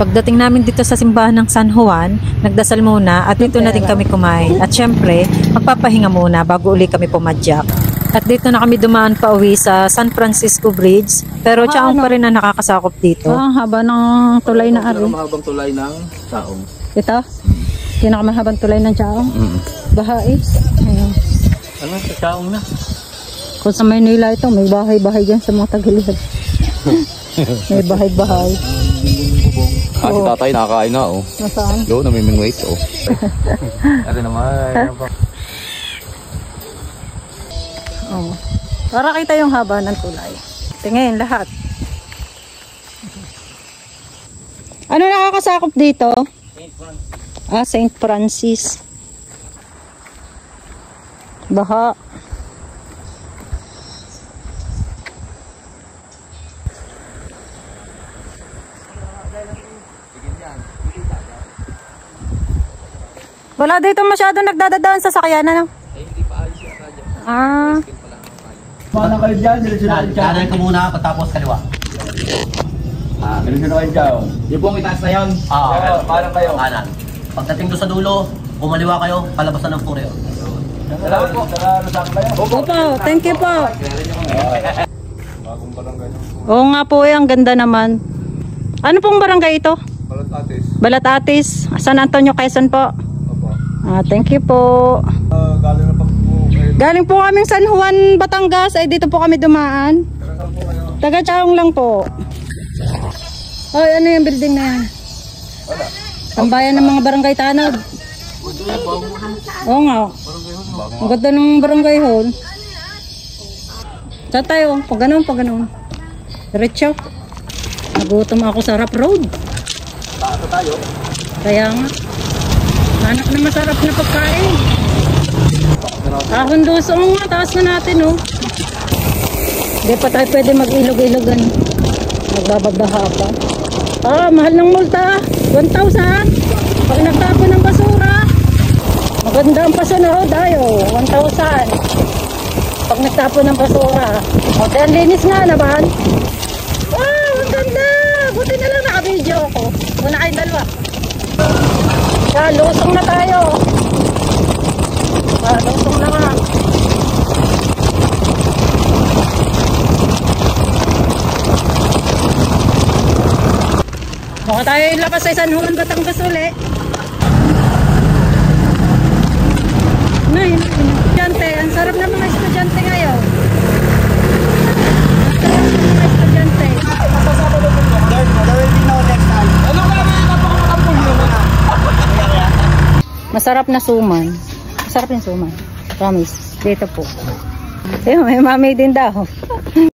Pagdating namin dito sa simbahan ng San Juan, nagdasal muna at dito na din kami kumain. At syempre, magpapahinga muna bago uli kami pumadyak. At dito na kami dumaan pa uwi sa San Francisco Bridge. Pero Chaong pa rin na nakakasakop dito. Haba ng tulay na ari. Mahabang tulay ng Chaong. Ito? Pinakamahabang tulay ng Chaong? Bahais. Ayun. Ano sa Chaong na? Kung sa Maynila ito, may bahay-bahay dyan sa mga tagilihan. May bahay-bahay. Si tatay nakakain na, oh. Nasaan? Doon, namimingwait, oh. Ano naman? Oh. Para kita yung haba ng tulay. Tingin, lahat. Ano nakakasakop dito? Saint Francis. Baha. Wala dito masyado nagdadadaan sa sakyan, ano? Hindi pa ayos yung radya. Mana kayo dyan, diretso-diretso kayo. Kanan ka muna, patapos kaliwa. Diretso na kayo dyan. Yung buong itaas na yun. Parang kayo. Kanan. Pagdating doon sa dulo, kumaliwa kayo, palabasan ng pureo. Salamat po. Salamat kayo. Opo, thank you po. Bagong barangay. Oo nga po, ang ganda naman. Ano pong barangay ito? Balatatis. Balatatis, San Antonio, Quezon po. Opo. Thank you po. Galing na pag po kayo. Galing po kaming San Juan, Batangas. Ay dito po kami dumaan. Saan po kayo? Taga Chaong lang po. Ay, ano yung building na yan? Wala. Tambayan ng mga barangay tanod. Oo nga. Ang ganda ng barangay hall. Saan tayo? Pag ganun, pag ganun. Diretso. Nagutom ako sa Rap Road. Taas tayo. Kaya nga. Hanap na masarap na pagkain. Ahon dusong nga. Taas na natin, oh. Hindi pa tayo pwede mag-ilog-ilogan. Magbababaha pa. Mahal ng multa. 1,000. Pag nagtapon ng basura. Maganda ang pasunod. Ayo, 1,000. Pag nagtapon ng basura. O, ang linis nga naman. Wow, ang ganda. Buti na lang naka-video ako. Muna kayong dalawa. Lusong na tayo. Lusong na nga. Baka tayo ilabas sa San Juan, Batangas ulit. Estudyante, ang sarap ng mga estudyante ngayon. Masarap na suman. Masarap yung suman. Promise. Dito po. May mami din daw.